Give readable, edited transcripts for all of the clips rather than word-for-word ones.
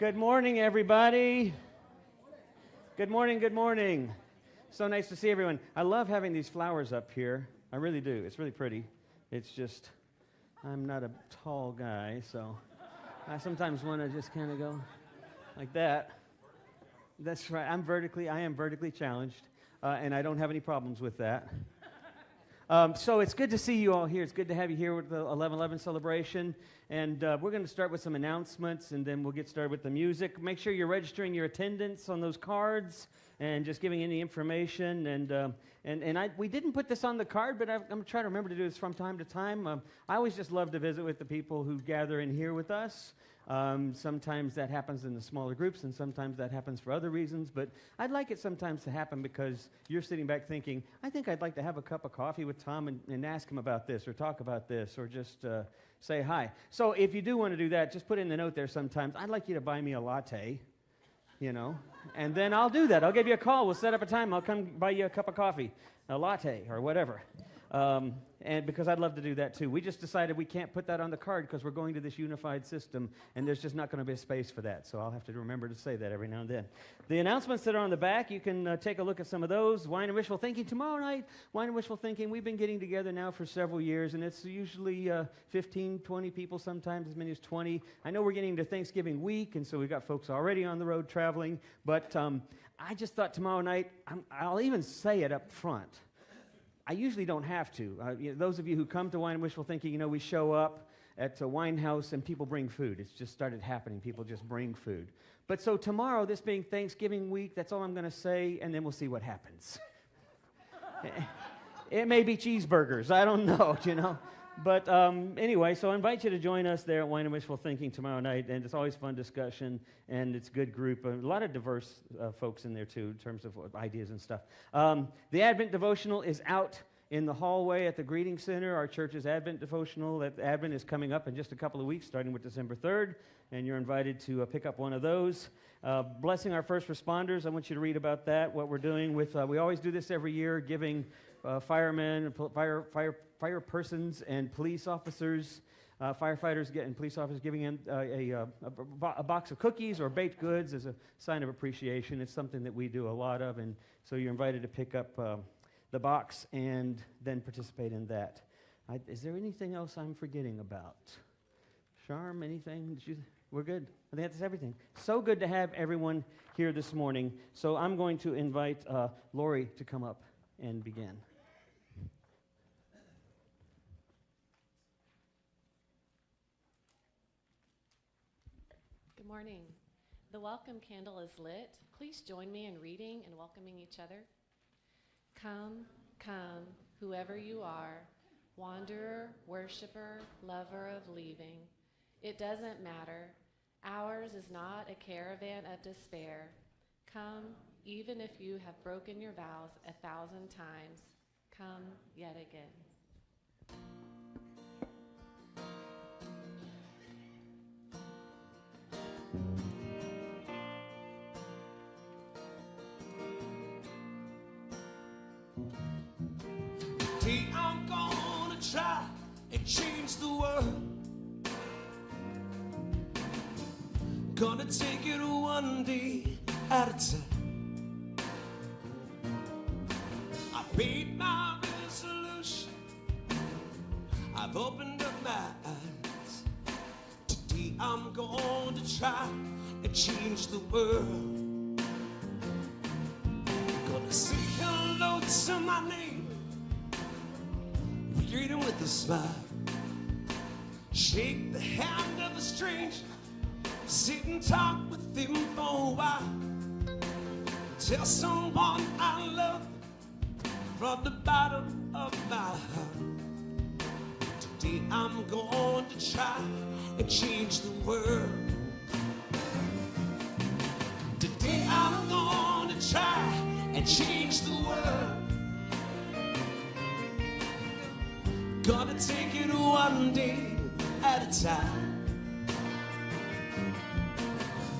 Good morning, everybody. Good morning, good morning. So nice to see everyone. I love having these flowers up here. I really do. It's really pretty. It's just, I'm not a tall guy, so I sometimes want to just kind of go like that. That's right. I am vertically challenged, and I don't have any problems with that. So it's good to see you all here. It's good to have you here with the 11/11 celebration. And we're going to start with some announcements, and then we'll get started with the music. Make sure you're registering your attendance on those cards and just giving any information. And we didn't put this on the card, but I'm going to try to remember to do this from time to time. I always just love to visit with the people who gather in here with us. Sometimes that happens in the smaller groups, and sometimes that happens for other reasons. But I'd like it sometimes to happen because you're sitting back thinking, I think I'd like to have a cup of coffee with Tom and ask him about this or talk about this or just say hi. So if you do want to do that, just put in the note there sometimes, I'd like you to buy me a latte, and then I'll do that. I'll give you a call. We'll set up a time. I'll come buy you a cup of coffee, a latte or whatever. And because I'd love to do that too. We just decided we can't put that on the card because we're going to this unified system, and there's just not going to be a space for that. So I'll have to remember to say that every now and then. The announcements that are on the back, you can take a look at some of those. Wine and Wishful Thinking tomorrow night. Wine and Wishful Thinking, we've been getting together now for several years, and it's usually 15, 20 people, sometimes as many as 20. I know we're getting into Thanksgiving week, and so we've got folks already on the road traveling. But I just thought tomorrow night, I'll even say it up front. I usually don't have to. Those of you who come to Wine and Wishful Thinking, we show up at a wine house and people bring food. It's just started happening. People just bring food. But so tomorrow, this being Thanksgiving week, that's all I'm going to say, and then we'll see what happens. It may be cheeseburgers. I don't know, But anyway, so I invite you to join us there at Wine and Wishful Thinking tomorrow night, and it's always fun discussion, and it's a good group. A lot of diverse folks in there, too, in terms of ideas and stuff. The Advent Devotional is out in the hallway at the Greeting Center, our church's Advent Devotional. Advent is coming up in just a couple of weeks, starting with December 3rd, and you're invited to pick up one of those. Blessing our first responders, I want you to read about that, what we're doing with, we always do this every year, giving firemen, fire persons and police officers, firefighters and police officers giving in a box of cookies or baked goods as a sign of appreciation. It's something that we do a lot of, and so you're invited to pick up the box and then participate in that. Is there anything else I'm forgetting about? Charm, anything? We're good. I think that's everything. So good to have everyone here this morning. So I'm going to invite Lori to come up and begin. Good morning. The welcome candle is lit. Please join me in reading and welcoming each other. Come, come, whoever you are, wanderer, worshiper, lover of leaving. It doesn't matter. Ours is not a caravan of despair. Come, even if you have broken your vows 1,000 times. Come yet again. Today I'm gonna try and change the world. Gonna take it one day at a time. I made my resolution. I've opened up my eyes. Today I'm going to try and change the world. Gonna say hello to my neighbor, greet him with a smile, shake the hand of a stranger, sit and talk with him for a while, tell someone I love them from the bottom of my heart. Today I'm going to try and change the world. Today I'm going to try and change the world. Gonna take it one day at a time.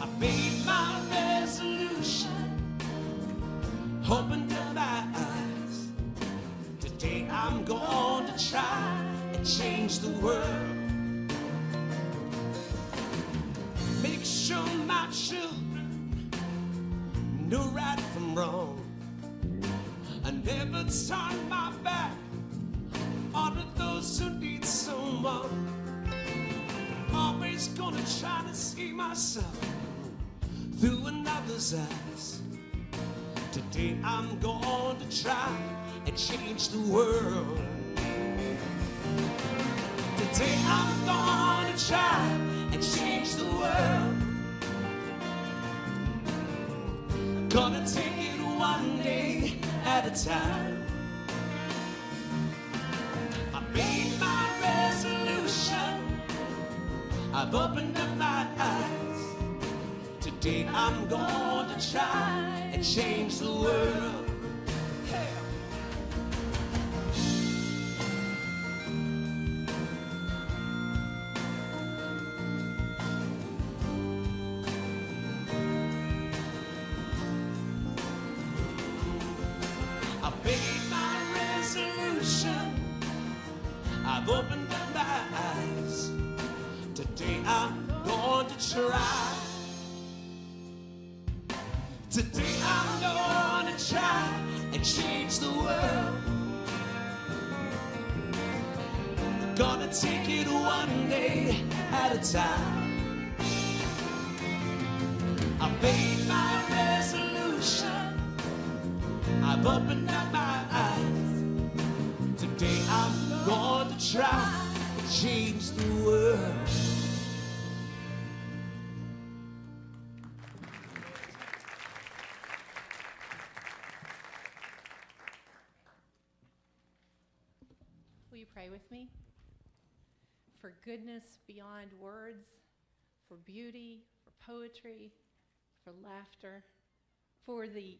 I made my resolution, opened up my eyes. Today I'm going to try and change the world. Make sure my my children know right from wrong. I never turn my back on those who need someone. Always gonna try to see myself through another's eyes. Today I'm going to try and change the world. Today I'm going to try and change the world. Gonna take it one day at a time. I made my resolution. I've opened up my eyes. Today I'm going to try and change the world. Hey. I made my resolution. I've opened up my eyes. Today I'm going to try. Today I'm going to try and change the world. Gonna take it one day at a time. I made my resolution. I've opened up my eyes. Today I'm going to try and change the world. Will you pray with me? For goodness beyond words, for beauty, for poetry, for laughter, for the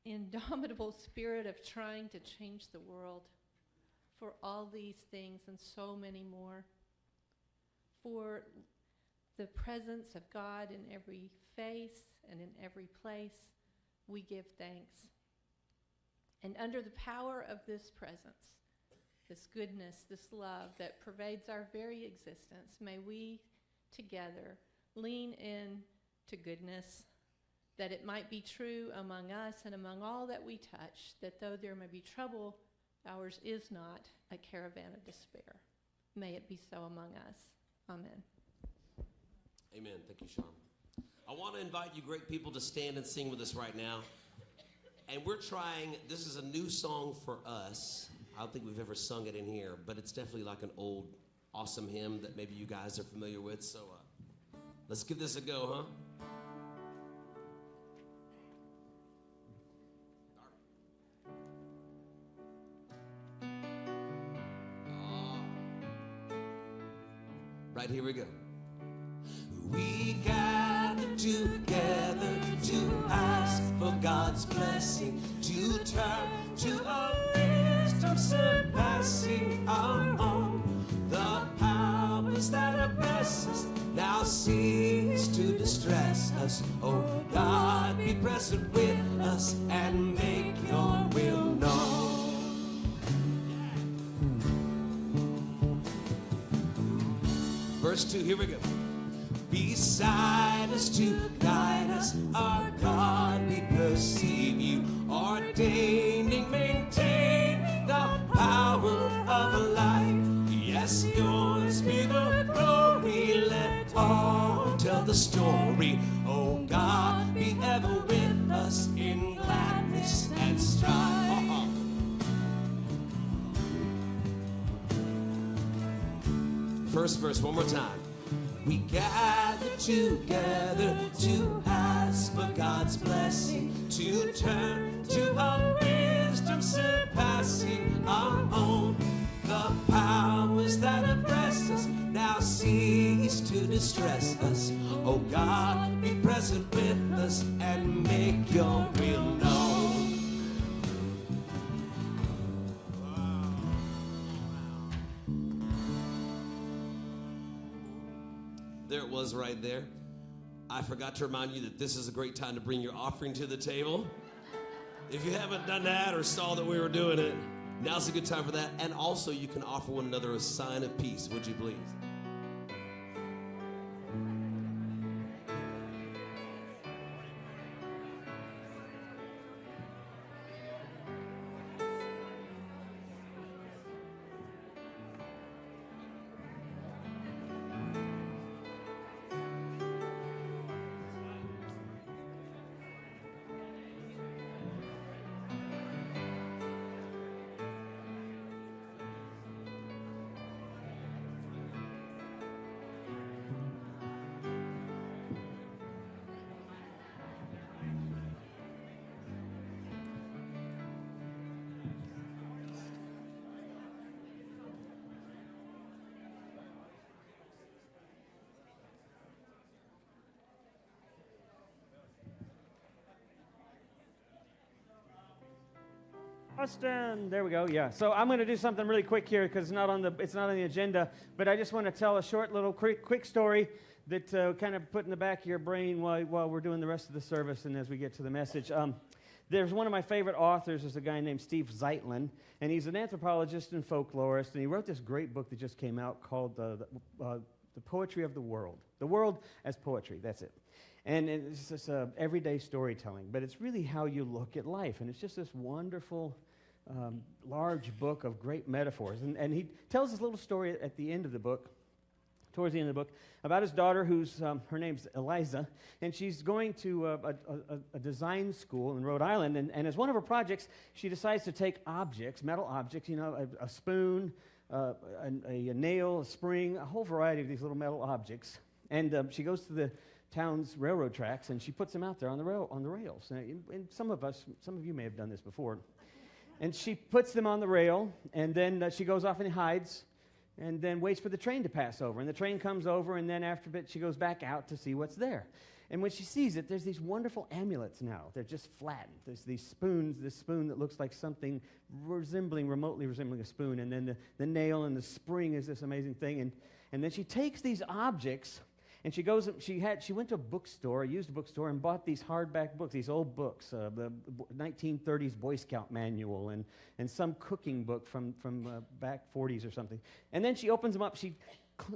indomitable spirit of trying to change the world, for all these things and so many more, for the presence of God in every face and in every place, we give thanks. And under the power of this presence, this goodness, this love that pervades our very existence, may we together lean in to goodness, that it might be true among us and among all that we touch, that though there may be trouble, ours is not a caravan of despair. May it be so among us. Amen. Amen. Thank you, Sean. I want to invite you great people to stand and sing with us right now. And we're trying, this is a new song for us. I don't think we've ever sung it in here, but it's definitely like an old, awesome hymn that maybe you guys are familiar with. So let's give this a go, huh? Right, here we go. We gather together to ask for God's blessing, to turn to a wisdom surpassing our own. The powers that oppress us now cease to distress us. Oh God, be present with us and make your will known. Verse 2, here we go. Beside us to guide us, our God, we perceive you, ordaining, maintaining the power of life. Yes, yours be the glory, let all tell the story. Oh God, be ever with us in gladness and strife. First verse, one more time. We gather together to ask for God's blessing, to turn to a wisdom surpassing our own. The powers that oppress us now cease to distress us. Oh God, be present with us and make your will known. There it was right there. I forgot to remind you that this is a great time to bring your offering to the table. If you haven't done that or saw that we were doing it, now's a good time for that. And also you can offer one another a sign of peace, would you please? Austin. There we go. Yeah. So I'm going to do something really quick here because it's not on the agenda. But I just want to tell a short little quick story that kind of put in the back of your brain while we're doing the rest of the service and as we get to the message. There's one of my favorite authors is a guy named Steve Zeitlin, and he's an anthropologist and folklorist, and he wrote this great book that just came out called The Poetry of the World. The World as Poetry. That's it. And it's just everyday storytelling, but it's really how you look at life. And it's just this wonderful, large book of great metaphors. And he tells this little story at the end of the book, towards the end of the book, about his daughter, who's her name's Eliza, and she's going to a design school in Rhode Island. And as one of her projects, she decides to take objects, metal objects, a spoon, a nail, a spring, a whole variety of these little metal objects. And she goes to the town's railroad tracks, and she puts them out there on the rails. And some of you may have done this before. And she puts them on the rail, and then she goes off and hides, and then waits for the train to pass over. And the train comes over, and then after a bit, she goes back out to see what's there. And when she sees it, there's these wonderful amulets now. They're just flattened. There's these spoons, this spoon that looks like something remotely resembling a spoon, and then the nail and the spring is this amazing thing. And then she takes these objects, and she went to a bookstore, a used bookstore, and bought these hardback books, these old books, the 1930s Boy Scout manual and some cooking book from back 40s or something. And then she opens them up.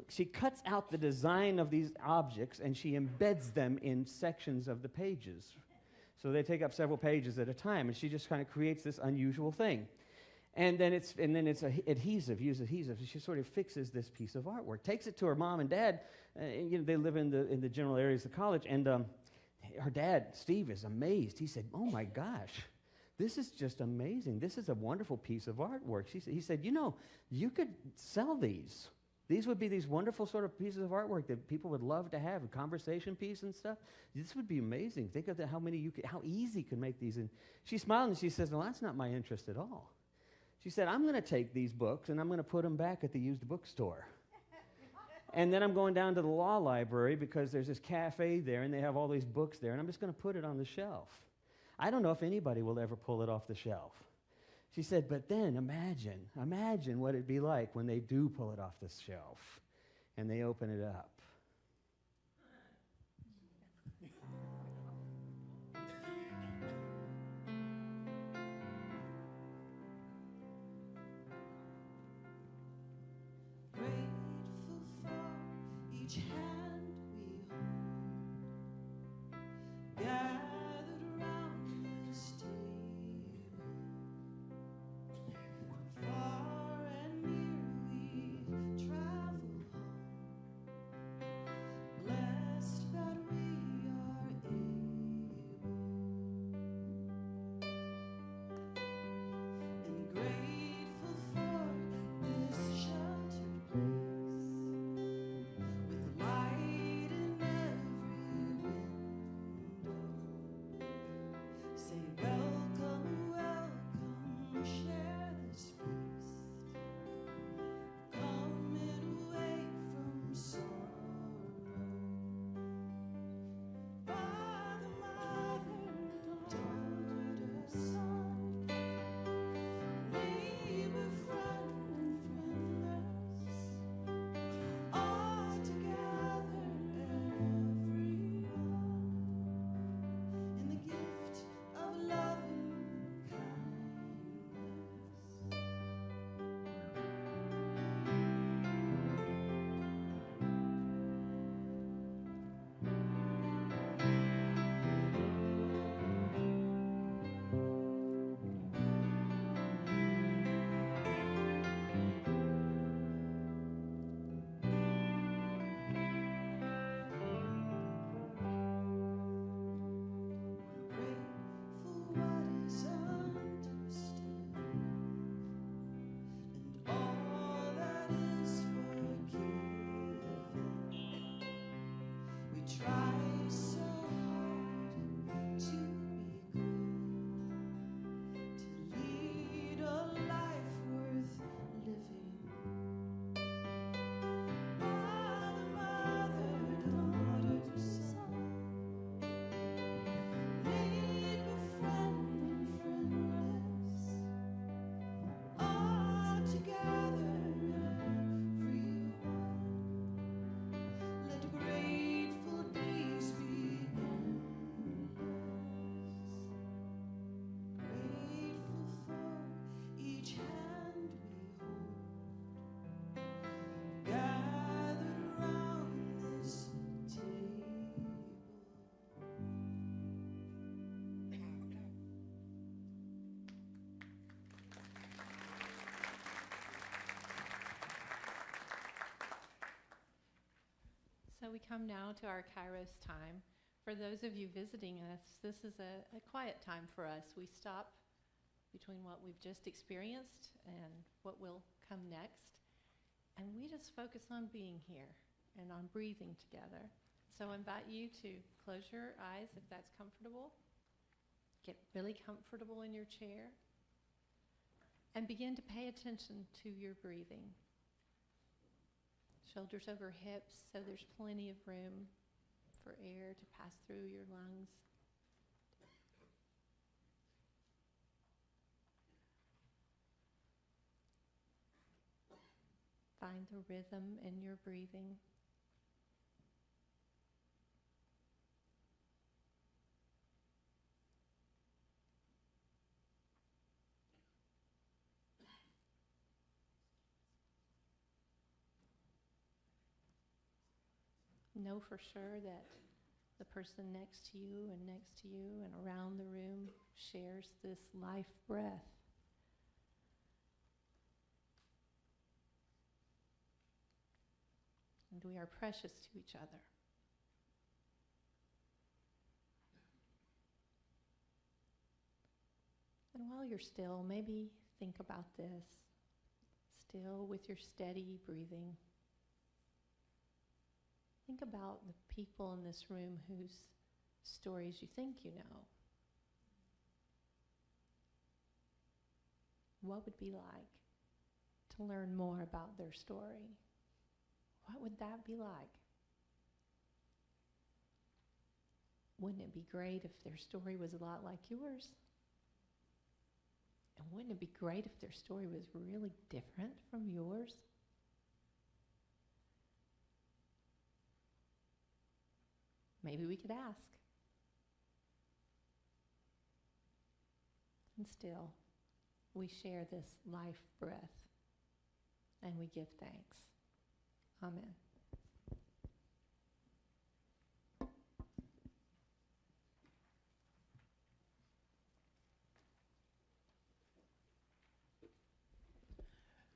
She cuts out the design of these objects, and she embeds them in sections of the pages. So they take up several pages at a time, and she just kind of creates this unusual thing. And then it's adhesive, use adhesive. She sort of fixes this piece of artwork, takes it to her mom and dad. They live in the general areas of the college, and her dad, Steve, is amazed. He said, "Oh my gosh, this is just amazing. This is a wonderful piece of artwork." He said, "You could sell these. These would be these wonderful sort of pieces of artwork that people would love to have, a conversation piece and stuff. This would be amazing. Think of how easy you could make these." And she smiled and she says, "Well, that's not my interest at all." She said, "I'm going to take these books and I'm going to put them back at the used bookstore. And then I'm going down to the law library because there's this cafe there and they have all these books there, and I'm just going to put it on the shelf. I don't know if anybody will ever pull it off the shelf." She said, "But then imagine what it'd be like when they do pull it off the shelf and they open it up." Hand we hold, gathered around this table, far and near we travel home, blessed that we are able, and grateful for this sheltered place. so we come now to our Kairos time. For those of you visiting us, this is a quiet time for us. We stop between what we've just experienced and what will come next, and we just focus on being here and on breathing together. So I invite you to close your eyes if that's comfortable. Get really comfortable in your chair and begin to pay attention to your breathing. Shoulders over hips, so there's plenty of room for air to pass through your lungs. Find the rhythm in your breathing. Know for sure that the person next to you and around the room shares this life breath. And we are precious to each other. And while you're still, maybe think about this. Still with your steady breathing. Think about the people in this room whose stories you think you know. What would it be like to learn more about their story? What would that be like? Wouldn't it be great if their story was a lot like yours? And wouldn't it be great if their story was really different from yours? Maybe we could ask. And still, we share this life breath, and we give thanks. Amen.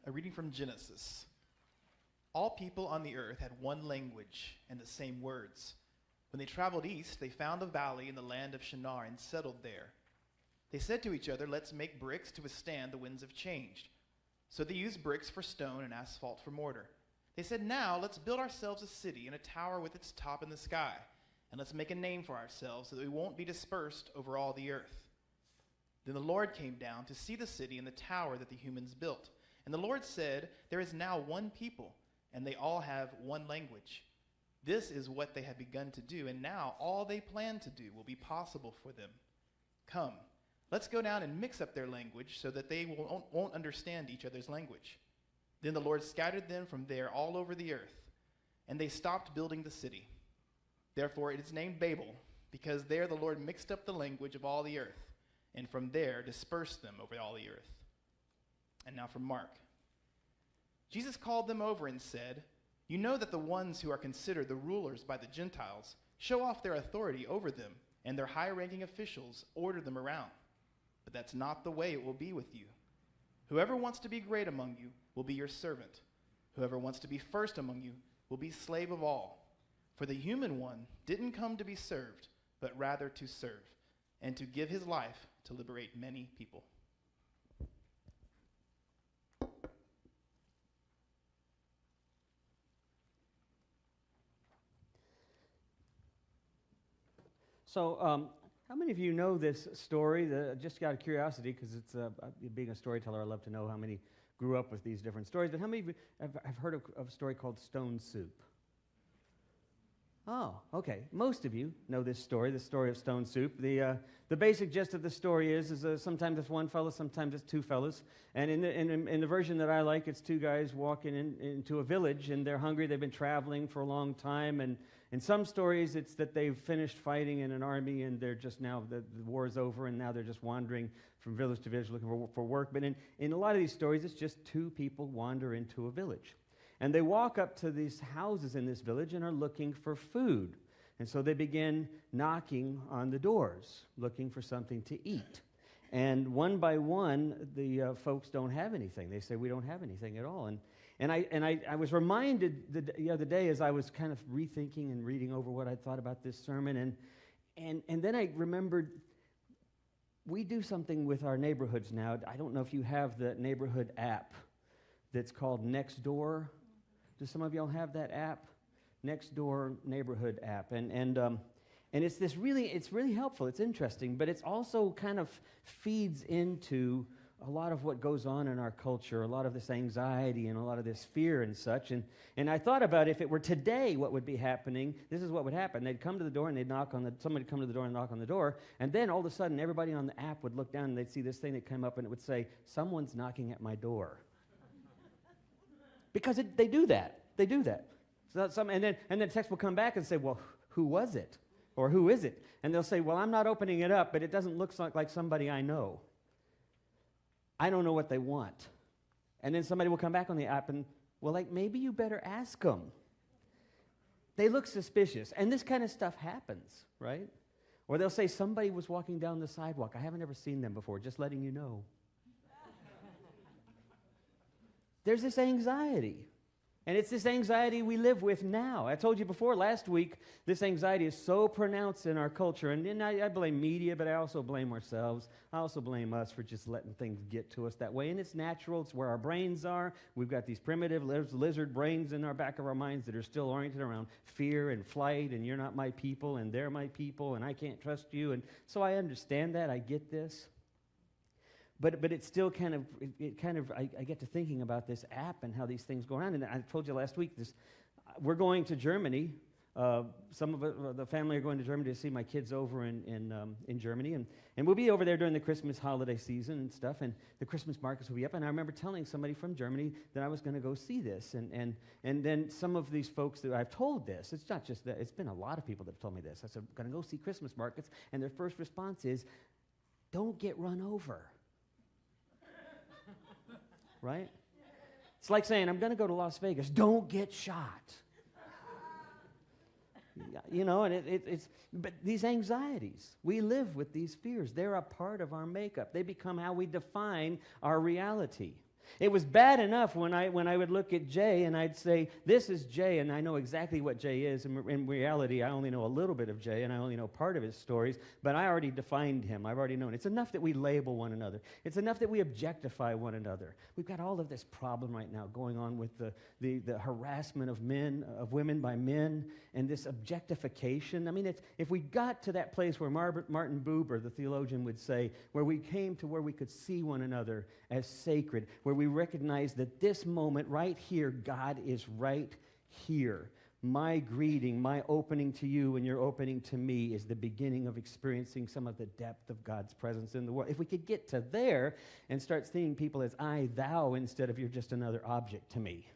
A reading from Genesis. All people on the earth had one language and the same words. When they traveled east, they found a valley in the land of Shinar and settled there. They said to each other, "Let's make bricks to withstand the winds of change." So they used bricks for stone and asphalt for mortar. They said, "Now let's build ourselves a city and a tower with its top in the sky, and let's make a name for ourselves so that we won't be dispersed over all the earth." Then the Lord came down to see the city and the tower that the humans built. And the Lord said, "There is now one people, and they all have one language. This is what they have begun to do, and now all they plan to do will be possible for them. Come, let's go down and mix up their language so that they won't understand each other's language." Then the Lord scattered them from there all over the earth, and they stopped building the city. Therefore it is named Babel, because there the Lord mixed up the language of all the earth, and from there dispersed them over all the earth. And now from Mark. Jesus called them over and said, "You know that the ones who are considered the rulers by the Gentiles show off their authority over them, and their high-ranking officials order them around. But that's not the way it will be with you. Whoever wants to be great among you will be your servant. Whoever wants to be first among you will be slave of all. For the human one didn't come to be served, but rather to serve, and to give his life to liberate many people." So, how many of you know this story? Just out of curiosity, because it's being a storyteller, I love to know how many grew up with these different stories. But how many of you have heard of a story called Stone Soup? Oh, okay. Most of you know this story, the story of Stone Soup. The basic gist of the story is sometimes it's one fellow, sometimes it's two fellows. And in the version that I like, it's two guys walking into a village, and they're hungry. They've been traveling for a long time, and in some stories, it's that they've finished fighting in an army, and they're just now, the war is over, and now they're just wandering from village to village looking for work. But in a lot of these stories, it's just two people wander into a village. And they walk up to these houses in this village and are looking for food. And so they begin knocking on the doors, looking for something to eat. And one by one, the folks don't have anything. They say, "We don't have anything at all." I was reminded the other day as I was kind of rethinking and reading over what I thought about this sermon, and then I remembered we do something with our neighborhoods now. I don't know if you have the neighborhood app that's called Nextdoor. Do some of y'all have that app? Nextdoor neighborhood app, and it's really helpful. It's interesting, but it's also kind of feeds into a lot of what goes on in our culture, a lot of this anxiety and a lot of this fear and such. And I thought about if it were today, what would be happening. This is what would happen. They'd come to the door and they'd somebody would come to the door and knock on the door, and then all of a sudden everybody on the app would look down and they'd see this thing that came up and it would say, "Someone's knocking at my door." Because they do that. They do that. And then text will come back and say, "Well, who was it? Or who is it?" And they'll say, "Well, I'm not opening it up, but it doesn't look like somebody I know. I don't know what they want." And then somebody will come back on the app and, "Well, maybe you better ask them." They look suspicious. And this kind of stuff happens, right? Or they'll say, "Somebody was walking down the sidewalk. I haven't ever seen them before, just letting you know." There's this anxiety. And it's this anxiety we live with now. I told you before last week, this anxiety is so pronounced in our culture. And I blame media, but I also blame ourselves. I also blame us for just letting things get to us that way. And it's natural. It's where our brains are. We've got these primitive lizard brains in our back of our minds that are still oriented around fear and flight, and you're not my people, and they're my people, and I can't trust you. And so I understand that. I get this. But it's still I get to thinking about this app and how these things go around. And I told you last week, we're going to Germany. Some of the family are going to Germany to see my kids over in Germany. And we'll be over there during the Christmas holiday season and stuff. And the Christmas markets will be up. And I remember telling somebody from Germany that I was going to go see this. And then some of these folks that I've told this, it's not just that, it's been a lot of people that have told me this. I said, "I'm going to go see Christmas markets." And their first response is, "Don't get run over." Right? It's like saying, "I'm going to go to Las Vegas. Don't get shot." And but these anxieties, we live with these fears. They're a part of our makeup. They become how we define our reality. It was bad enough when I would look at Jay and I'd say, "This is Jay," and I know exactly what Jay is. And in reality, I only know a little bit of Jay, and I only know part of his stories, but I already defined him. I've already known. It's enough that we label one another. It's enough that we objectify one another. We've got all of this problem right now going on with the harassment of women by men, and this objectification. I mean, if we got to that place where Martin Buber, the theologian, would say, where we came to where we could see one another as sacred, where we recognize that this moment right here, God is right here. My greeting, my opening to you and your opening to me is the beginning of experiencing some of the depth of God's presence in the world. If we could get to there and start seeing people as I, thou, instead of you're just another object to me,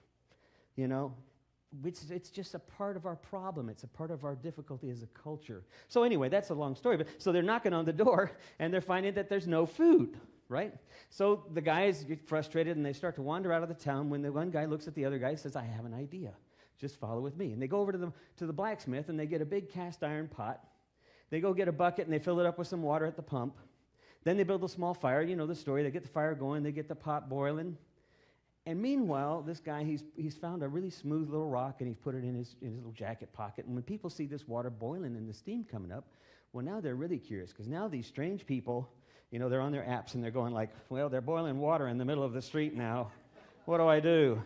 it's just a part of our problem. It's a part of our difficulty as a culture. So anyway, that's a long story. So they're knocking on the door, and they're finding that there's no food. Right? So the guys get frustrated, and they start to wander out of the town when the one guy looks at the other guy and says, "I have an idea. Just follow with me." And they go over to the blacksmith, and they get a big cast iron pot. They go get a bucket, and they fill it up with some water at the pump. Then they build a small fire. You know the story. They get the fire going. They get the pot boiling. And meanwhile, this guy, he's found a really smooth little rock, and he's put it in his little jacket pocket. And when people see this water boiling and the steam coming up, well, now they're really curious, because now these strange people, they're on their apps, and they're going like, "Well, they're boiling water in the middle of the street now. What do I do?"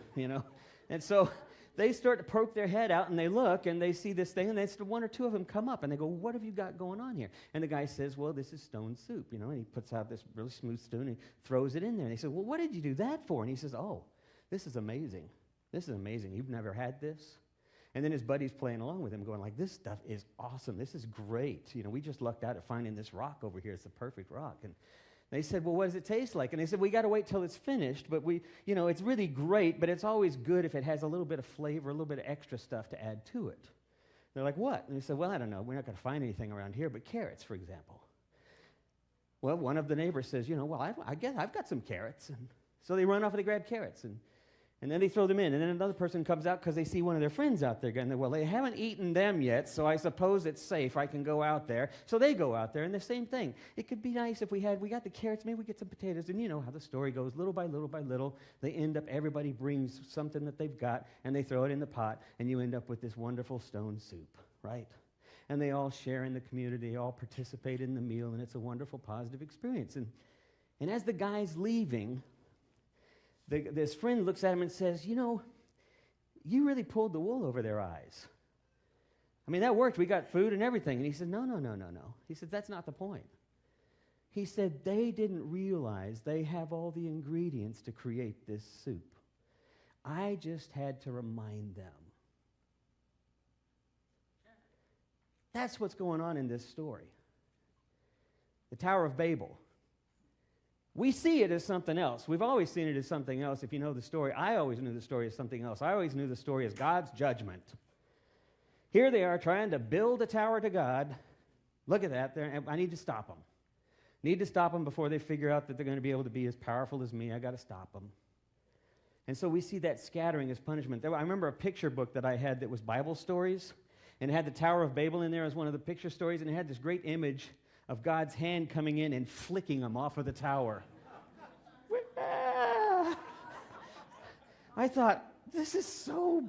And so they start to poke their head out, and they look, and they see this thing, and one or two of them come up, and they go, "What have you got going on here?" And the guy says, "Well, this is stone soup," and he puts out this really smooth stone, and he throws it in there. And they say, "Well, what did you do that for?" And he says, "Oh, this is amazing. This is amazing. You've never had this?" And then his buddy's playing along with him, going like, "This stuff is awesome. This is great. We just lucked out at finding this rock over here. It's the perfect rock." And they said, "Well, what does it taste like?" And they said, "We got to wait till it's finished, but it's really great, but it's always good if it has a little bit of flavor, a little bit of extra stuff to add to it." They're like, "What?" And they said, "Well, I don't know. We're not going to find anything around here but carrots, for example." Well, one of the neighbors says, "Well, I guess I've got some carrots." And so they run off and they grab carrots. And And then they throw them in. And then another person comes out because they see one of their friends out there. And well, they haven't eaten them yet, so I suppose it's safe. I can go out there. So they go out there, and the same thing. It could be nice if we got the carrots, maybe we get some potatoes. And you know how the story goes. Little by little by little, they end up, everybody brings something that they've got, and they throw it in the pot, and you end up with this wonderful stone soup, right? And they all share in the community. They all participate in the meal, and it's a wonderful, positive experience. And as the guy's leaving, this friend looks at him and says, you know, you really pulled the wool over their eyes. I mean, that worked. We got food and everything. And he said, no. He said, that's not the point. He said, they didn't realize they have all the ingredients to create this soup. I just had to remind them. That's what's going on in this story. The Tower of Babel. We see it as something else. We've always seen it as something else. If you know the story, I always knew the story as something else. I always knew the story as God's judgment. Here they are trying to build a tower to God. Look at that. I need to stop them. Need to stop them before they figure out that they're going to be able to be as powerful as me. I got to stop them. And so we see that scattering as punishment. I remember a picture book that I had that was Bible stories, and it had the Tower of Babel in there as one of the picture stories, and it had this great image of God's hand coming in and flicking them off of the tower. I thought, this is so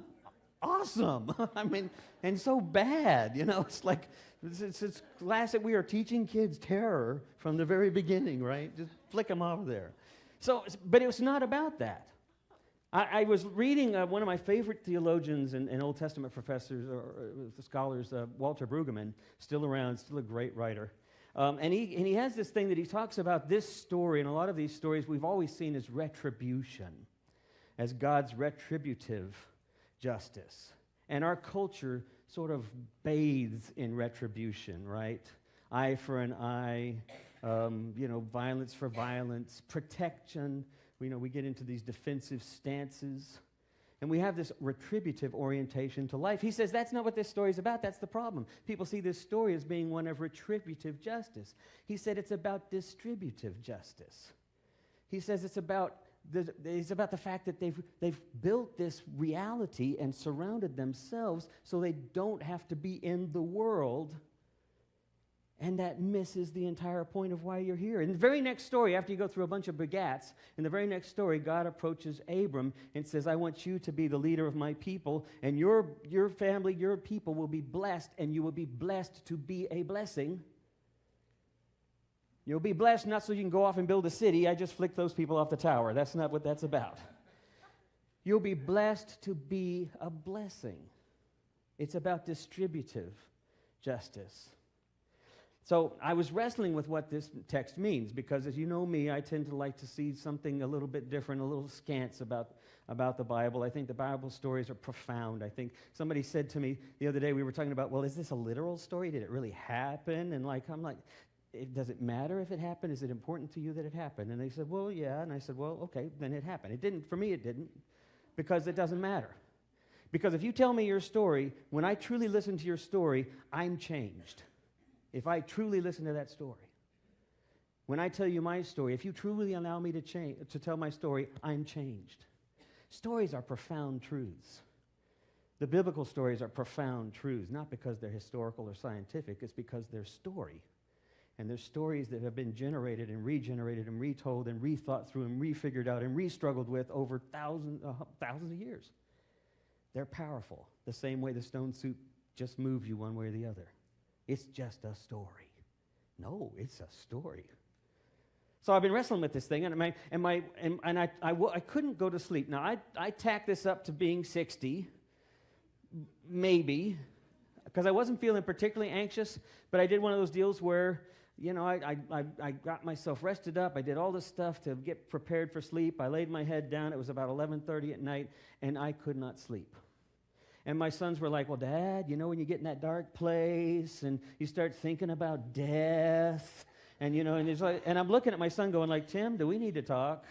awesome. I mean, and so bad. You know, it's like, it's classic. We are teaching kids terror from the very beginning, right? Just flick them off there. So, but it was not about that. I was reading one of my favorite theologians and Old Testament professors or scholars, Walter Brueggemann, still around, still a great writer. And he has this thing that he talks about this story, and a lot of these stories we've always seen as retribution, as God's retributive justice. And our culture sort of bathes in retribution, right? Eye for an eye, violence for violence, protection. We get into these defensive stances. And we have this retributive orientation to life. He says that's not what this story is about. That's the problem. People see this story as being one of retributive justice. He said it's about distributive justice. He says it's about the fact that they've built this reality and surrounded themselves so they don't have to be in the world. And that misses the entire point of why you're here. In the very next story, after you go through a bunch of begats, in the very next story, God approaches Abram and says, I want you to be the leader of my people, and your family, your people will be blessed, and you will be blessed to be a blessing. You'll be blessed not so you can go off and build a city. I just flicked those people off the tower. That's not what that's about. You'll be blessed to be a blessing. It's about distributive justice. So I was wrestling with what this text means because, as you know me, I tend to like to see something a little bit different, a little scant about the Bible. I think the Bible stories are profound. I think somebody said to me the other day, we were talking about, well, is this a literal story? Did it really happen? And I'm like, does it matter if it happened? Is it important to you that it happened? And they said, well, yeah. And I said, well, okay, then it happened. It didn't. For me, it didn't, because it doesn't matter. Because if you tell me your story, when I truly listen to your story, I'm changed. If I truly listen to that story. When I tell you my story, if you truly allow me to tell my story, I'm changed. Stories are profound truths. The biblical stories are profound truths, not because they're historical or scientific, it's because they're story. And they're stories that have been generated and regenerated and retold and rethought through and refigured out and restruggled with over thousands of years. They're powerful, the same way the stone soup just moves you one way or the other. It's just a story. No, it's a story. So I've been wrestling with this thing, and I couldn't go to sleep. Now, I tack this up to being 60, maybe, because I wasn't feeling particularly anxious, but I did one of those deals where, I got myself rested up. I did all this stuff to get prepared for sleep. I laid my head down. It was about 11:30 at night, and I could not sleep. And my sons were like, well, Dad, when you get in that dark place and you start thinking about death, and and I'm looking at my son going like, Tim, do we need to talk?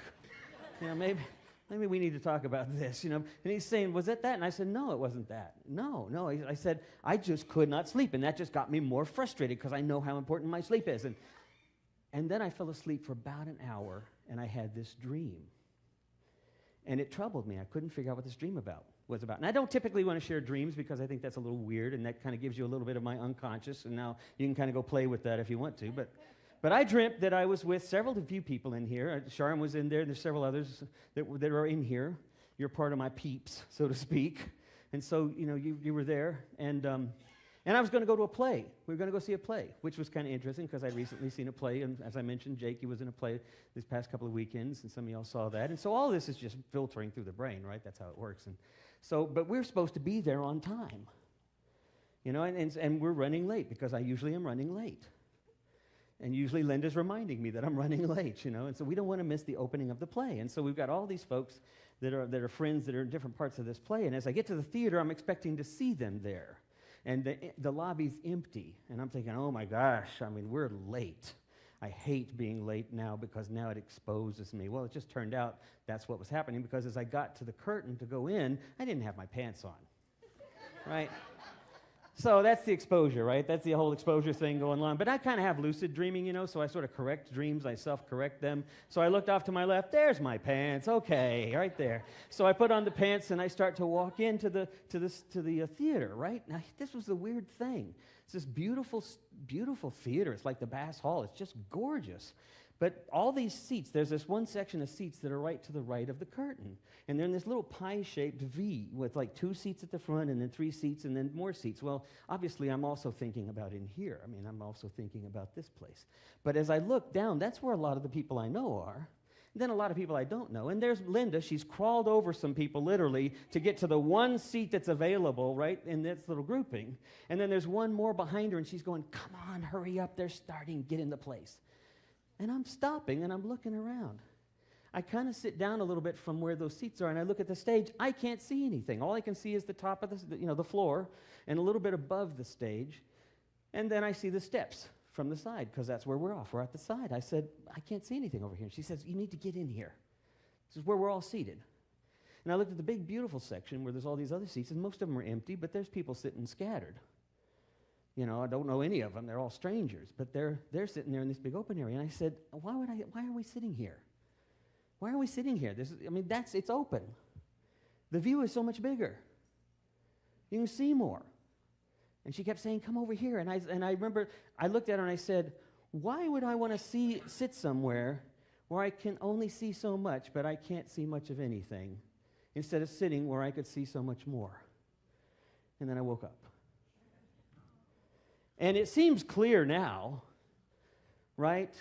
Maybe we need to talk about this, And he's saying, was it that? And I said, no, it wasn't that. No. I said, I just could not sleep, and that just got me more frustrated because I know how important my sleep is. And then I fell asleep for about an hour, and I had this dream. And it troubled me. I couldn't figure out what this dream was about. And I don't typically want to share dreams because I think that's a little weird, and that kind of gives you a little bit of my unconscious, and now you can kind of go play with that if you want to. But I dreamt that I was with a few people in here. Sharon was in there. There's several others that are in here. You're part of my peeps, so to speak. And so, you were there. And I was going to go to a play. We were going to go see a play, which was kind of interesting because I'd recently seen a play. And as I mentioned, Jakey was in a play this past couple of weekends, and some of y'all saw that. And so all this is just filtering through the brain, right? That's how it works. And so, but we're supposed to be there on time. And we're running late because I usually am running late. And usually Linda's reminding me that I'm running late, and so we don't want to miss the opening of the play. And so we've got all these folks that are friends that are in different parts of this play, and as I get to the theater, I'm expecting to see them there. And the lobby's empty, and I'm thinking, oh my gosh, we're late. I hate being late now because now it exposes me. Well, it just turned out that's what was happening because as I got to the curtain to go in, I didn't have my pants on, right? So that's the exposure, right? That's the whole exposure thing going on. But I kind of have lucid dreaming, so I sort of correct dreams. I self-correct them. So I looked off to my left. There's my pants. Okay, right there. So I put on the pants, and I start to walk into the theater, right? Now, this was the weird thing. It's this beautiful, beautiful theater. It's like the Bass Hall. It's just gorgeous. But all these seats, there's this one section of seats that are right to the right of the curtain. And they're in this little pie-shaped V with like 2 seats at the front and then 3 seats and then more seats. Well, obviously, I'm also thinking about in here. I'm also thinking about this place. But as I look down, that's where a lot of the people I know are. And then a lot of people I don't know. And there's Linda. She's crawled over some people, literally, to get to the one seat that's available, right, in this little grouping. And then there's one more behind her, and she's going, come on, hurry up. They're starting. Get into place. And I'm stopping, and I'm looking around. I kind of sit down a little bit from where those seats are, and I look at the stage. I can't see anything. All I can see is the top of the floor and a little bit above the stage. And then I see the steps from the side, because that's where we're off. We're at the side. I said, I can't see anything over here. She says, you need to get in here. This is where we're all seated. And I looked at the big, beautiful section where there's all these other seats, and most of them are empty, but there's people sitting scattered. I don't know any of them. They're all strangers, but they're sitting there in this big open area. And I said, why are we sitting here? Why are we sitting here? It's open. The view is so much bigger. You can see more. And she kept saying, come over here. And I remember I looked at her and I said, why would I want to sit somewhere where I can only see so much, but I can't see much of anything, instead of sitting where I could see so much more? And then I woke up. And it seems clear now, right,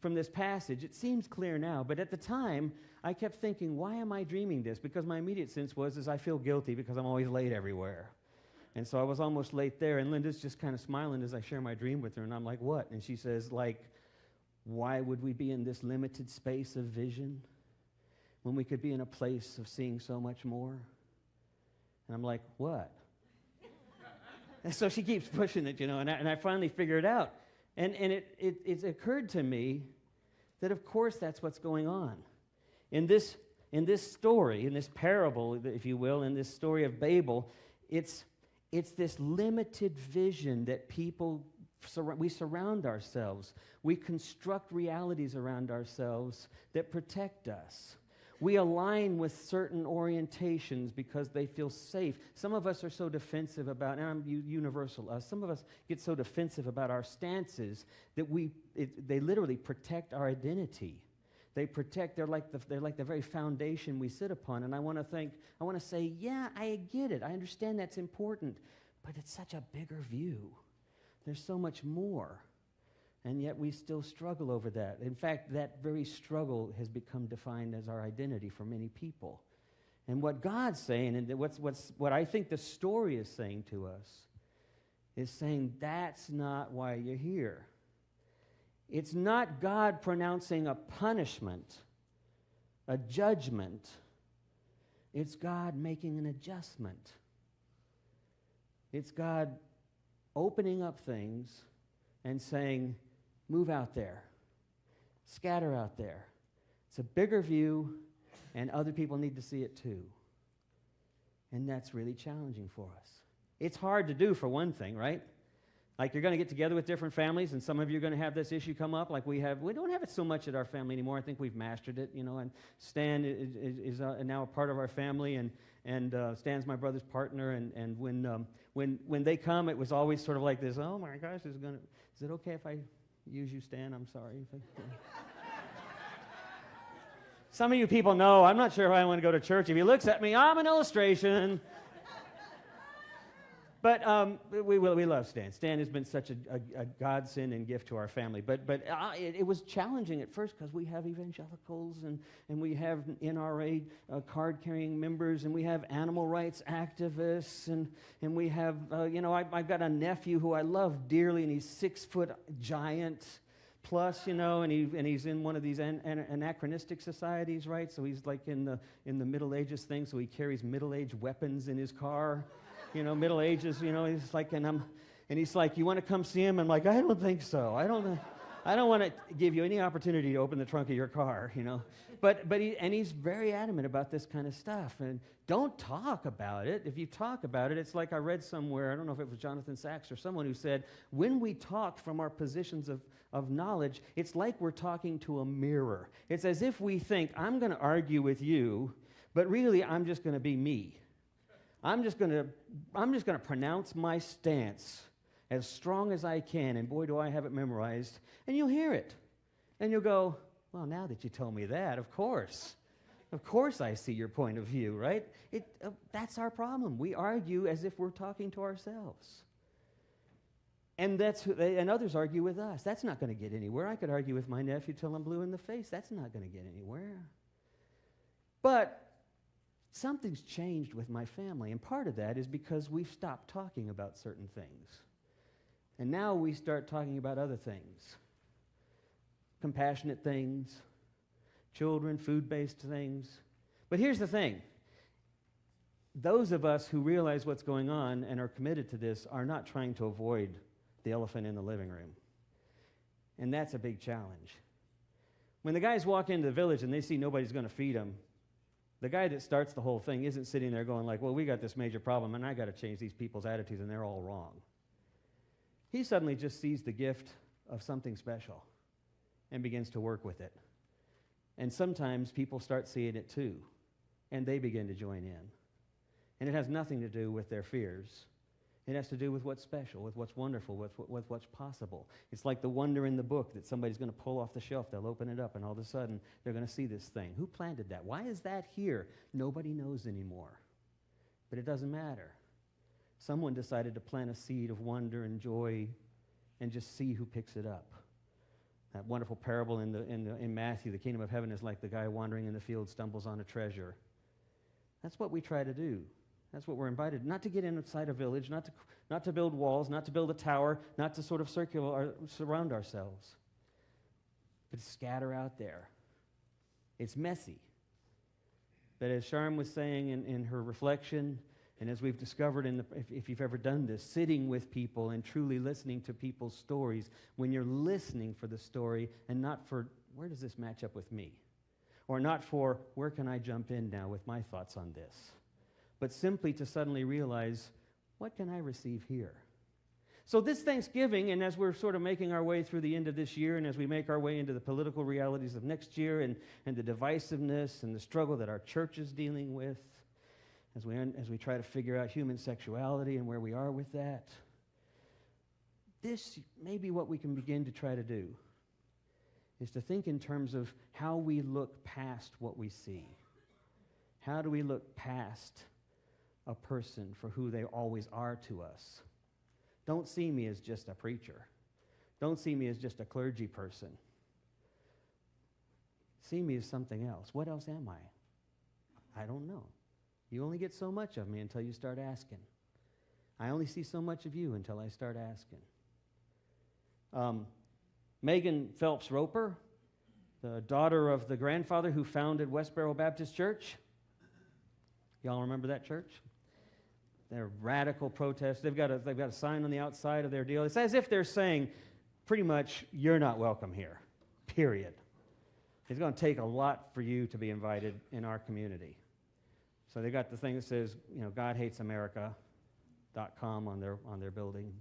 from this passage. It seems clear now. But at the time, I kept thinking, why am I dreaming this? Because my immediate sense was I feel guilty because I'm always late everywhere. And so I was almost late there. And Linda's just kind of smiling as I share my dream with her. And I'm like, what? And she says, why would we be in this limited space of vision when we could be in a place of seeing so much more? And I'm like, what? And so she keeps pushing it, and I finally figure it out. And it occurred to me that, of course, that's what's going on. In this story, in this parable, if you will, in this story of Babel, it's this limited vision that we surround ourselves. We construct realities around ourselves that protect us. We align with certain orientations because they feel safe. Some of us are so defensive about, and I'm universal, some of us get so defensive about our stances that they literally protect our identity. They're like the very foundation we sit upon. And I want to say, yeah, I get it. I understand that's important, but it's such a bigger view. There's so much more. And yet we still struggle over that. In fact, that very struggle has become defined as our identity for many people. And what God's saying, and what I think the story is saying to us, is saying that's not why you're here. It's not God pronouncing a punishment, a judgment. It's God making an adjustment. It's God opening up things and saying, move out there. Scatter out there. It's a bigger view, and other people need to see it too. And that's really challenging for us. It's hard to do, for one thing, right? Like you're going to get together with different families, and some of you are going to have this issue come up. Like we don't have it so much at our family anymore. I think we've mastered it, you know. And Stan is now a part of our family, and Stan's my brother's partner. And when they come, it was always sort of like this. Oh my gosh, is it okay if I use you, Stan? I'm sorry. Some of you people know I'm not sure if I want to go to church. If he looks at me, I'm an illustration. But we love Stan. Stan has been such a godsend and gift to our family. But it was challenging at first because we have evangelicals and we have NRA card-carrying members and we have animal rights activists and we have, I've got a nephew who I love dearly and he's 6-foot giant plus, and he's in one of these anachronistic societies, right? So he's like in the Middle Ages thing, so he carries Middle Age weapons in his car. Middle Ages, he's like, and he's like, you want to come see him? I'm like, I don't think so. I don't want to give you any opportunity to open the trunk of your car, But he's very adamant about this kind of stuff. And don't talk about it. If you talk about it, it's like I read somewhere, I don't know if it was Jonathan Sachs or someone who said, when we talk from our positions of knowledge, it's like we're talking to a mirror. It's as if we think, I'm going to argue with you, but really I'm just going to be me. I'm just going to pronounce my stance as strong as I can, and boy, do I have it memorized. And you'll hear it. And you'll go, well, now that you told me that, of course I see your point of view, right? That's our problem. We argue as if we're talking to ourselves. And and others argue with us. That's not going to get anywhere. I could argue with my nephew till I'm blue in the face. That's not going to get anywhere. But something's changed with my family, and part of that is because we've stopped talking about certain things. And now we start talking about other things. Compassionate things, children, food-based things. But here's the thing. Those of us who realize what's going on and are committed to this are not trying to avoid the elephant in the living room. And that's a big challenge. When the guys walk into the village and they see nobody's going to feed them, the guy that starts the whole thing isn't sitting there going like, well, we got this major problem and I got to change these people's attitudes and they're all wrong. He suddenly just sees the gift of something special and begins to work with it. And sometimes people start seeing it too, and they begin to join in. And it has nothing to do with their fears. It has to do with what's special, with what's wonderful, with what's possible. It's like the wonder in the book that somebody's going to pull off the shelf. They'll open it up, and all of a sudden, they're going to see this thing. Who planted that? Why is that here? Nobody knows anymore. But it doesn't matter. Someone decided to plant a seed of wonder and joy and just see who picks it up. That wonderful parable in Matthew, the kingdom of heaven is like the guy wandering in the field stumbles on a treasure. That's what we try to do. That's what we're invited, not to get inside a village, not to build walls, not to build a tower, not to sort of surround ourselves, but to scatter out there. It's messy. But as Sharm was saying in her reflection, and as we've discovered, if you've ever done this, sitting with people and truly listening to people's stories, when you're listening for the story and not for, where does this match up with me? Or not for, where can I jump in now with my thoughts on this? But simply to suddenly realize, what can I receive here? So this Thanksgiving, and as we're sort of making our way through the end of this year, and as we make our way into the political realities of next year, and the divisiveness and the struggle that our church is dealing with, as we try to figure out human sexuality and where we are with that, this may be what we can begin to try to do, is to think in terms of how we look past what we see. How do we look past a person for who they always are to us? Don't see me as just a preacher. Don't see me as just a clergy person. See me as something else. What else am I? I don't know. You only get so much of me until you start asking. I only see so much of you until I start asking. Megan Phelps Roper, the daughter of the grandfather who founded Westboro Baptist Church. Y'all remember that church? They're radical protests. They've got a sign on the outside of their deal. It's as if they're saying, pretty much, you're not welcome here, period. It's going to take a lot for you to be invited in our community. So they got the thing that says, God hates America.com on their building.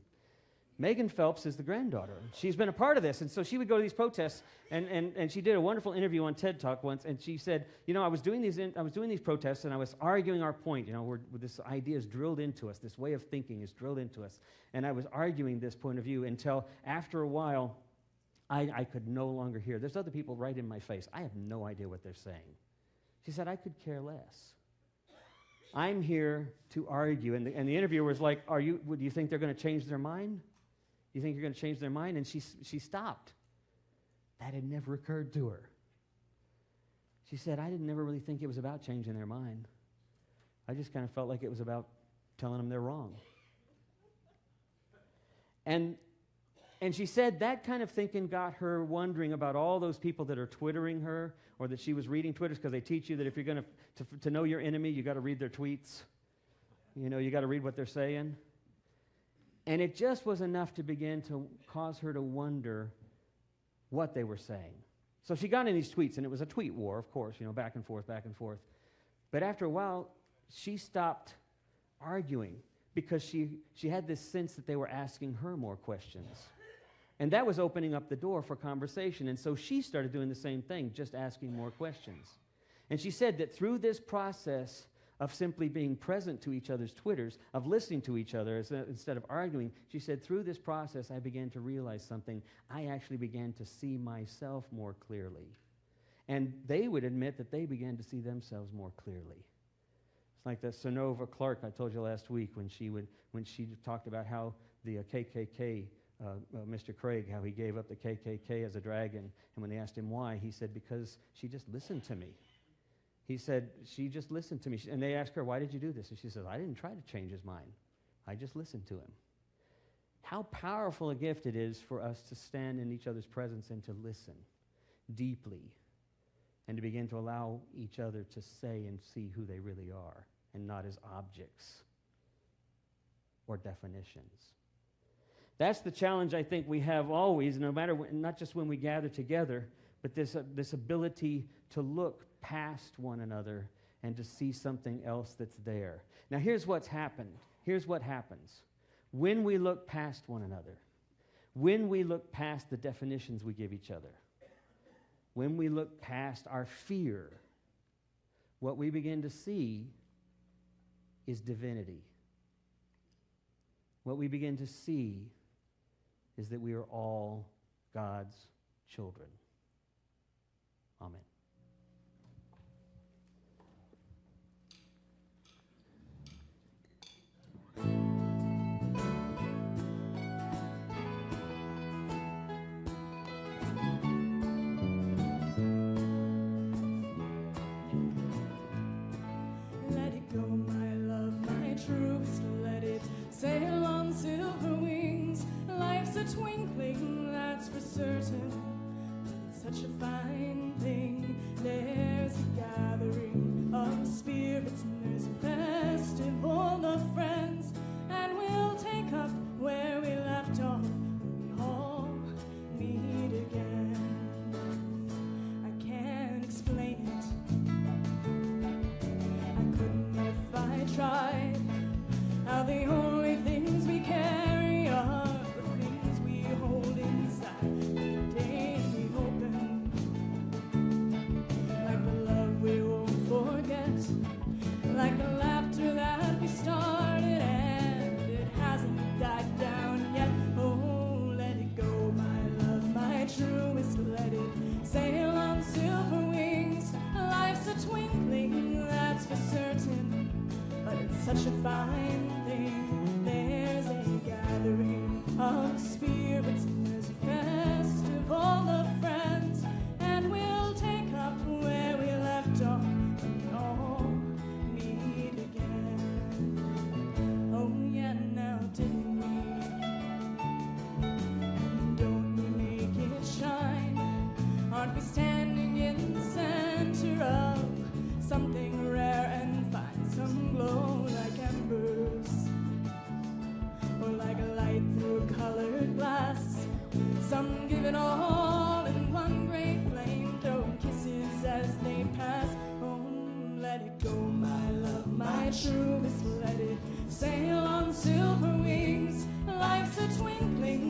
Megan Phelps is the granddaughter. She's been a part of this, and so she would go to these protests, and she did a wonderful interview on TED Talk once, and she said, I was doing these protests, and I was arguing our point, where this idea is drilled into us, this way of thinking is drilled into us, and I was arguing this point of view until after a while, I could no longer hear. There's other people right in my face. I have no idea what they're saying. She said, I could care less. I'm here to argue, and the interviewer was like, do you think they're going to change their mind? You think you're going to change their mind? And she stopped. That had never occurred to her. She said, I didn't never really think it was about changing their mind. I just kind of felt like it was about telling them they're wrong. And she said that kind of thinking got her wondering about all those people that are twittering her, or that she was reading Twitters, because they teach you that if you're going to know your enemy, you got to read their tweets. You got to read what they're saying. And it just was enough to begin to cause her to wonder what they were saying. So she got in these tweets, and it was a tweet war, of course, back and forth, back and forth. But after a while, she stopped arguing because she had this sense that they were asking her more questions. And that was opening up the door for conversation. And so she started doing the same thing, just asking more questions. And she said that through this process of simply being present to each other's Twitters, of listening to each other instead of arguing, she said, through this process, I began to realize something. I actually began to see myself more clearly. And they would admit that they began to see themselves more clearly. It's like that Sonova Clark I told you last week when she talked about how the KKK, Mr. Craig, how he gave up the KKK as a dragon. And when they asked him why, he said, because she just listened to me. He said, she just listened to me. And they asked her, why did you do this? And she says, I didn't try to change his mind. I just listened to him. How powerful a gift it is for us to stand in each other's presence and to listen deeply and to begin to allow each other to say and see who they really are and not as objects or definitions. That's the challenge I think we have always, no matter not just when we gather together, but this ability to look past one another and to see something else that's there. Now here's what's happened. Here's what happens. When we look past one another, when we look past the definitions we give each other, when we look past our fear, what we begin to see is divinity. What we begin to see is that we are all God's children. Amen. Let it go, my love, my truest. Let it sail on silver wings. Life's a twinkling, that's for certain. It's such a fine thing. There's a gathering of spirits, and there's a festival of friends, and we'll take up where we left off. We all meet again. I can't explain it. I couldn't if I tried. How the only things we carry are the things we hold inside. The day we open, like the love we won't forget, like the laughter that we started and it hasn't died down yet. Oh, let it go, my love, my truest. Let it sail on silver wings. Life's a twinkling, that's for certain, but it's such a fine thing. There's a gathering of spirits, and there's a festival of friends, and we'll take up where we left off and all meet again. Oh yeah, now didn't we? And don't we make it shine? Aren't we standing in the center of something rare and fine? Some glow like embers, or like a light through colored glass. Some give it all in one great flame, throwing kisses as they pass. Oh, let it go, my love, my truest. Let it sail on silver wings. Life's a twinkling,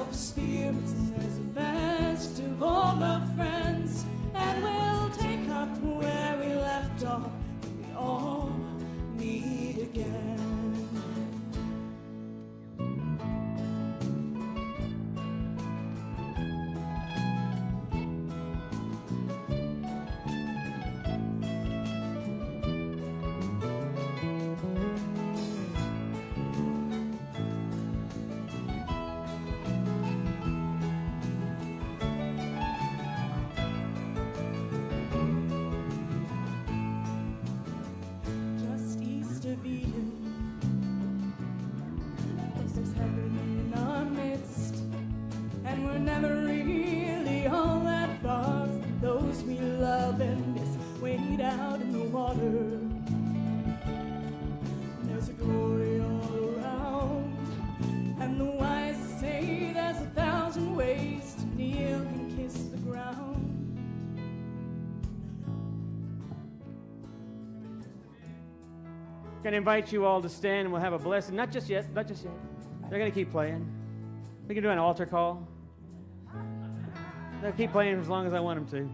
of spirits. There's a festival of friends, and we'll take up where we left off. We all meet again. Just east of Eden, there's heaven in our midst, and we're never really all that far from those we love and miss. Wade out in the water, there's a glory all around, and the wise say there's 1,000 ways to kneel and kiss the ground. I'm going to invite you all to stand and we'll have a blessing. Not just yet, not just yet. They're going to keep playing. We can do an altar call. They'll keep playing as long as I want them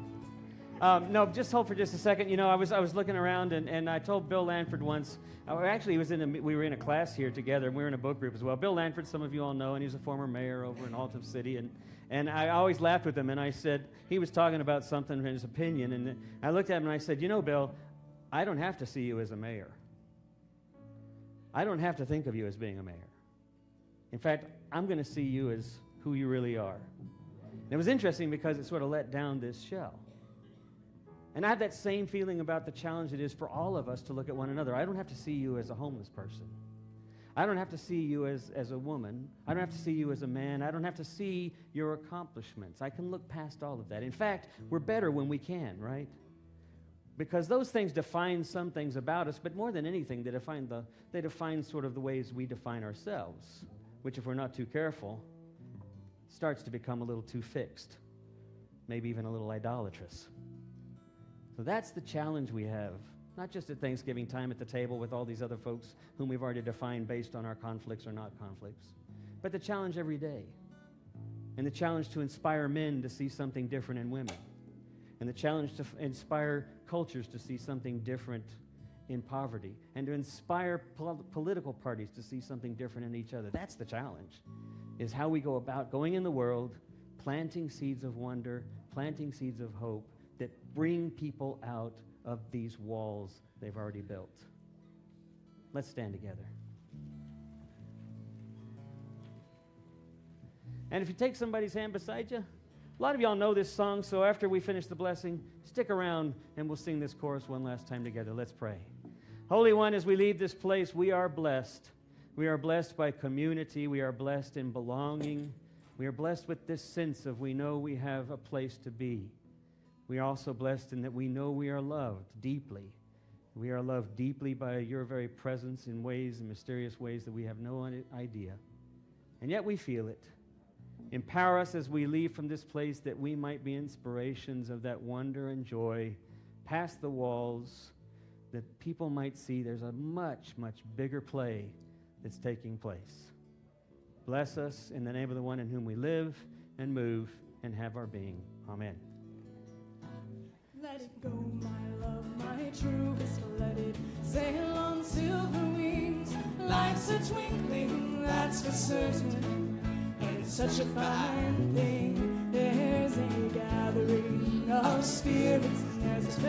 to. No, just hold for just a second. You know, I was looking around and I told Bill Lanford once. Actually, we were in a class here together, and we were in a book group as well. Bill Lanford, some of you all know, and he's a former mayor over in Alta City. And I always laughed with him, and I said, he was talking about something in his opinion, and I looked at him and I said, you know, Bill, I don't have to see you as a mayor. I don't have to think of you as being a mayor. In fact, I'm going to see you as who you really are. And it was interesting because it sort of let down this shell. And I have that same feeling about the challenge it is for all of us to look at one another. I don't have to see you as a homeless person. I don't have to see you as a woman. I don't have to see you as a man. I don't have to see your accomplishments. I can look past all of that. In fact, we're better when we can, right? Because those things define some things about us, but more than anything, they define sort of the ways we define ourselves, which, if we're not too careful, starts to become a little too fixed, maybe even a little idolatrous. So that's the challenge we have, not just at Thanksgiving time at the table with all these other folks whom we've already defined based on our conflicts or not conflicts, but the challenge every day, and the challenge to inspire men to see something different in women, and the challenge to inspire cultures to see something different in poverty, and to inspire political parties to see something different in each other. That's the challenge, is how we go about going in the world, planting seeds of wonder, planting seeds of hope that bring people out of these walls they've already built. Let's stand together. And if you take somebody's hand beside you, a lot of y'all know this song, so after we finish the blessing, stick around and we'll sing this chorus one last time together. Let's pray. Holy One, as we leave this place, we are blessed. We are blessed by community. We are blessed in belonging. We are blessed with this sense of we know we have a place to be. We are also blessed in that we know we are loved deeply. We are loved deeply by your very presence in ways, in mysterious ways that we have no idea. And yet we feel it. Empower us as we leave from this place that we might be inspirations of that wonder and joy past the walls, that people might see there's a much, much bigger play that's taking place. Bless us in the name of the one in whom we live and move and have our being. Amen. Let it go, my love, my truest. Let it sail on silver wings. Life's a twinkling, that's for certain. It's such a fine thing. There's a gathering of spirits, and there's a